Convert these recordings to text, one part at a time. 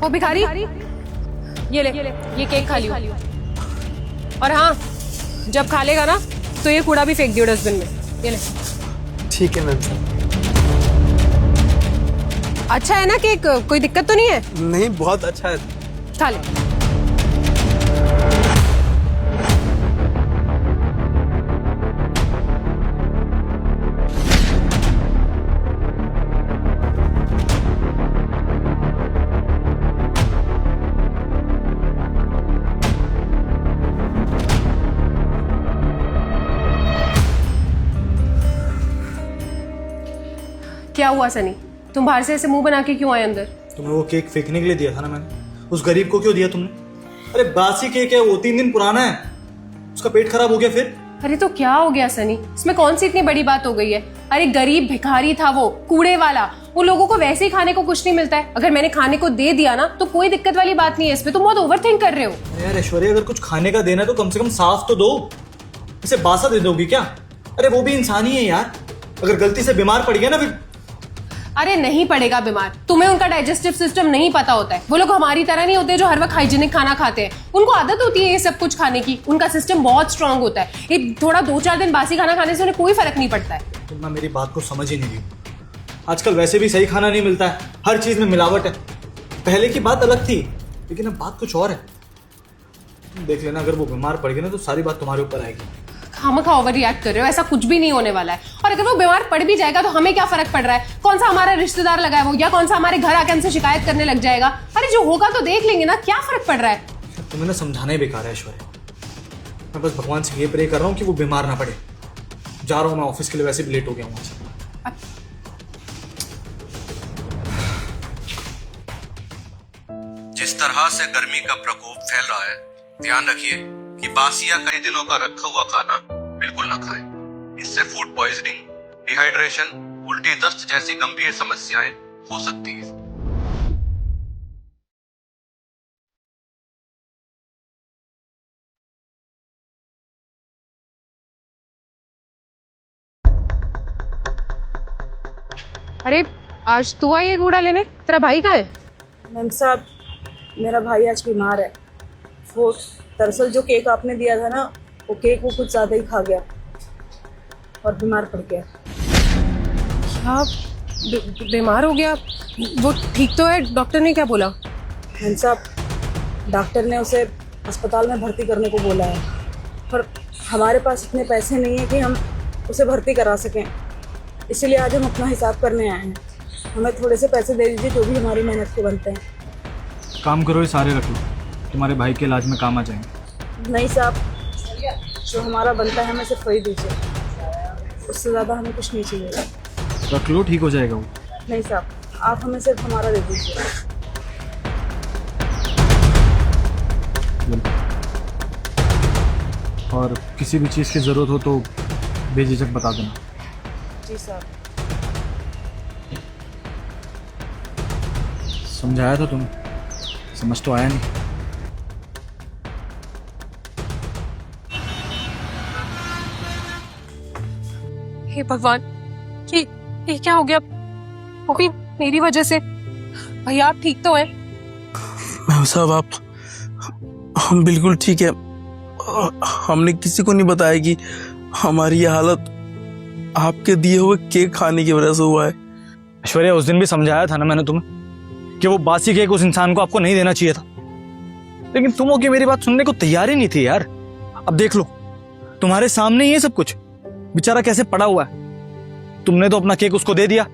वो भिखारी, ये ले, ये केक खा लियो। और हाँ, जब खा लेगा ना तो ये कूड़ा भी फेंक दियो डस्टबिन में। ये ले। ठीक है मैम। अच्छा है ना केक, कोई दिक्कत तो नहीं है? नहीं, बहुत अच्छा है। खा ले। क्या हुआ सनी, तुम बाहर से ऐसे मुंह बना के क्यों आए अंदर? तुम्हें वो केक फेंकने के लिए दिया था ना मैंने, उस गरीब को क्यों दिया तुमने? अरे बासी केक है वो, 3 दिन पुराना है, उसका पेट खराब हो गया फिर। अरे तो क्या हो गया सनी, इसमें कौन सी इतनी बड़ी बात हो गई है? अरे गरीब भिखारी था वो, कूड़े वाला, वो लोगों को वैसे ही खाने को कुछ नहीं मिलता है। अगर मैंने खाने को दे दिया ना तो कोई दिक्कत वाली बात नहीं है, इसमें तुम बहुत ओवरथिंक कर रहे हो। यार ऐश्वर्या, अगर कुछ खाने का देना है तो कम से कम साफ तो दो, इसे बासा दे दोगी क्या? अरे वो भी इंसान ही है यार, अगर गलती से बीमार पड़ गया ना फिर। अरे नहीं पड़ेगा बीमार, तुम्हें उनका डाइजेस्टिव सिस्टम नहीं पता होता है। वो लोग हमारी तरह नहीं होते जो हर वक्त हाइजीनिक खाना खाते हैं, उनको आदत होती है ये सब कुछ खाने की, उनका सिस्टम बहुत स्ट्रांग होता है। ये थोड़ा 2-4 दिन बासी खाना खाने से उन्हें कोई फर्क नहीं पड़ता है। तुम ना मेरी बात को समझ ही नहीं रही। आजकल वैसे भी सही खाना नहीं मिलता है, हर चीज में मिलावट है। पहले की बात अलग थी, लेकिन अब बात कुछ और है। देख लेना, अगर वो बीमार पड़ गए ना तो सारी बात तुम्हारे ऊपर आएगी। खामखा ओवर रिएक्ट कर रहे हो, ऐसा कुछ भी नहीं होने वाला है। और अगर वो बीमार पड़ भी जाएगा तो हमें क्या फर्क पड़ रहा है? कौन सा हमारा रिश्तेदार लगा है वो, या कौन सा हमारे घर आके हमसे शिकायत करने लग जाएगा? अरे जो होगा तो देख लेंगे ना, क्या फर्क पड़ रहा है? तुम्हें ना समझाना ही बेकार है ऐश्वर्या। मैं बस भगवान से ये प्रे कर रहा हूँ कि वो बीमार ना पड़े। जा रहा हूँ मैं ऑफिस के लिए, वैसे भी लेट हो गया हूँ आज। जिस तरह से गर्मी का प्रकोप फैल रहा है, ध्यान रखिए कि बासी या कई दिनों का रखा हुआ खाना बिल्कुल न खाएं। इससे फूड पॉइजनिंग, डिहाइड्रेशन, उल्टी दस्त जैसी गंभीर समस्याएं हो सकती हैं। अरे आज तू आई है कूड़ा लेने, तेरा भाई कहाँ है? मैम साहब, मेरा भाई आज बीमार है। वो दरअसल जो केक आपने दिया था ना, वो केक वो कुछ ज़्यादा ही खा गया और बीमार पड़ गया। क्या बीमार हो गया? वो ठीक तो है? डॉक्टर ने क्या बोला? मैम साहब, डॉक्टर ने उसे अस्पताल में भर्ती करने को बोला है, पर हमारे पास इतने पैसे नहीं है कि हम उसे भर्ती करा सकें। इसीलिए आज हम अपना हिसाब करने आए हैं। हमें थोड़े से पैसे दे दीजिए, जो भी हमारी मेहनत के बनते हैं। काम करो, ये सारे रख लो, तुम्हारे भाई के इलाज में काम आ जाएंगे। नहीं साहब, जो हमारा बनता है हमें सिर्फ वही दीजिए, उससे ज़्यादा हमें कुछ नहीं चाहिए। रख लो, ठीक हो जाएगा वो। नहीं साहब, आप हमें सिर्फ हमारा दे दीजिए। और किसी भी चीज़ की ज़रूरत हो तो बेझिझक बता देना। जी साहब। समझाया था तुम्हें, समझ तो आया नहीं। हे भगवान, ये क्या हो गया? वो भी मेरी वजह से। भैया आप ठीक तो हैं? मैम साहब, हम बिल्कुल ठीक है। हमने किसी को नहीं बताया कि हमारी ये हालत आपके दिए हुए केक खाने की वजह से हुआ है। ऐश्वर्या, उस दिन भी समझाया था ना मैंने तुम्हें कि वो बासी केक उस इंसान को आपको नहीं देना चाहिए था, लेकिन तुम हो कि मेरी बात सुनने को तैयार ही नहीं थी यार। अब देख लो, तुम्हारे सामने ही है सब कुछ, बेचारा कैसे पड़ा हुआ है। तुमने तो अपना केक उसको दे दिया,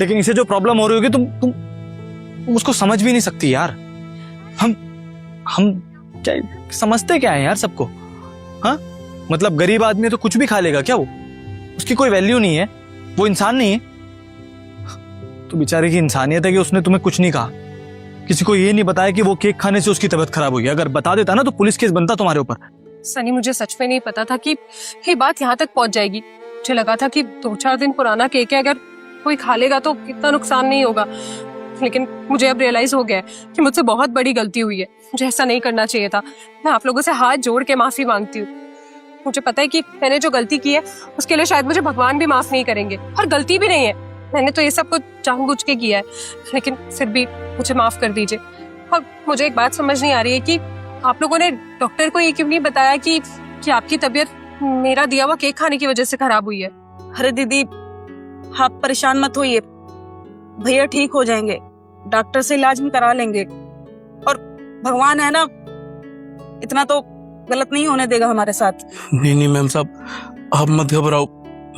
लेकिन इसे जो प्रॉब्लम हो रही होगी तुम उसको समझ भी नहीं सकती यार। हम क्या समझते क्या है यार सबको? हाँ, मतलब गरीब आदमी तो कुछ भी खा लेगा क्या? वो उसकी कोई वैल्यू नहीं है, वो इंसान नहीं है। तो बेचारे की इंसानियत है कि उसने तुम्हें कुछ नहीं कहा, किसी को ये नहीं बताया कि वो केक खाने से उसकी तबीयत खराब हुई। अगर बता देता ना तो पुलिस केस बनता तुम्हारे ऊपर। सनी, मुझे सच में नहीं पता था कि ये बात यहाँ तक पहुंच जाएगी। मुझे लगा था कि 2-4 दिन पुराना केक है, अगर कोई खा लेगा तो इतना नुकसान नहीं होगा, लेकिन मुझे अब रियलाइज हो गया है कि मुझसे बहुत बड़ी गलती हुई है। मुझे ऐसा नहीं करना चाहिए था। मैं आप लोगों से हाथ जोड़ के माफी मांगती हूँ। मुझे पता है कि मैंने जो गलती की है उसके लिए शायद मुझे भगवान भी माफ नहीं करेंगे, और गलती भी नहीं है, मैंने तो ये सब कुछ जानबूझ के किया है, लेकिन फिर भी मुझे माफ कर दीजिए। और मुझे एक बात समझ नहीं आ रही है कि आप लोगों ने डॉक्टर को ये क्यों नहीं बताया कि आपकी तबीयत मेरा दिया हुआ केक खाने की वजह से खराब हुई है। अरे दीदी, आप परेशान मत होइए, भैया ठीक हो जाएंगे, डॉक्टर से इलाज हम करा लेंगे, और भगवान है ना, इतना तो गलत नहीं होने देगा हमारे साथ। नहीं नहीं मैम साहब, आप मत घबराओ,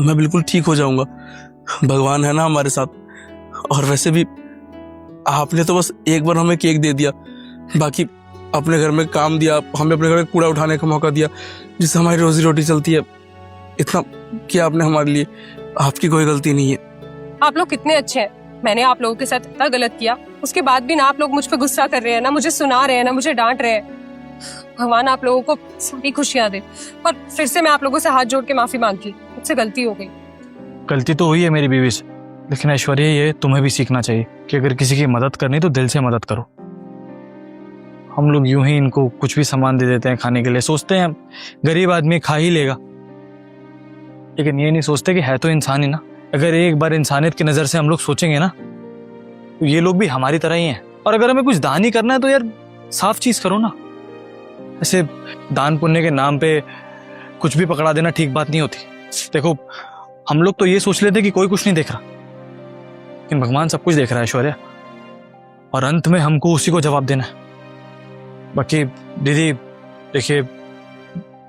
मैं बिल्कुल ठीक हो जाऊंगा, भगवान है ना हमारे साथ। और वैसे भी आपने तो बस एक बार हमें केक दे दिया, बाकी अपने घर में काम दिया, हमें अपने घर में कूड़ा उठाने का मौका दिया, जिससे हमारी रोजी रोटी चलती है। इतना किया आपने हमारे लिए, आपकी कोई गलती नहीं है। आप लोग कितने अच्छे हैं, मैंने आप लोगों के साथ इतना गलत किया, उसके बाद भी ना आप लोग मुझ पर गुस्सा कर रहे हैं, ना मुझे सुना रहे हैं, ना मुझे डांट रहे हैं। भगवान आप लोगों को सारी खुशियां दे। और फिर से मैं आप लोगों से हाथ जोड़ के माफी मांगती, मुझसे गलती हो गई। गलती तो हुई है मेरी बीवी से, लेकिन ऐश्वर्या ये तुम्हें भी सीखना चाहिए कि अगर किसी की मदद करनी तो दिल से मदद करो। हम लोग यूं ही इनको कुछ भी सामान दे देते हैं खाने के लिए, सोचते हैं गरीब आदमी खा ही लेगा, लेकिन ये नहीं सोचते कि है तो इंसान ही ना। अगर एक बार इंसानियत की नजर से हम लोग सोचेंगे ना, तो ये लोग भी हमारी तरह ही हैं। और अगर हमें कुछ दान ही करना है तो यार साफ चीज करो ना। ऐसे दान पुण्य के नाम पे कुछ भी पकड़ा देना ठीक बात नहीं होती। देखो, हम लोग तो ये सोच लेते कि कोई कुछ नहीं देख रहा, लेकिन भगवान सब कुछ देख रहा है ऐश्वर्या, और अंत में हमको उसी को जवाब देना है। बाकी दीदी देखिए,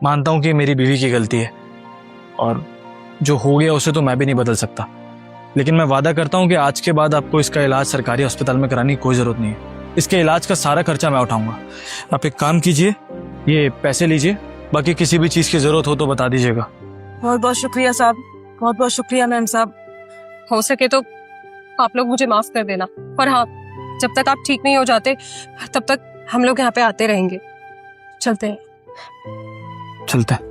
मानता हूं कि मेरी बीवी की गलती है, और जो हो गया उसे तो मैं भी नहीं बदल सकता, लेकिन मैं वादा करता हूं कि आज के बाद आपको इसका इलाज सरकारी अस्पताल में कराने की कोई जरूरत नहीं है। इसके इलाज का सारा खर्चा मैं उठाऊंगा। आप एक काम कीजिए, ये पैसे लीजिए, बाकी किसी भी चीज की जरूरत हो तो बता दीजिएगा। बहुत बहुत शुक्रिया साहब, बहुत बहुत शुक्रिया मैम साहब। हो सके तो आप लोग मुझे माफ कर देना, और हाँ, जब तक आप ठीक नहीं हो जाते तब तक हम लोग यहाँ पे आते रहेंगे। चलते हैं। चलते हैं।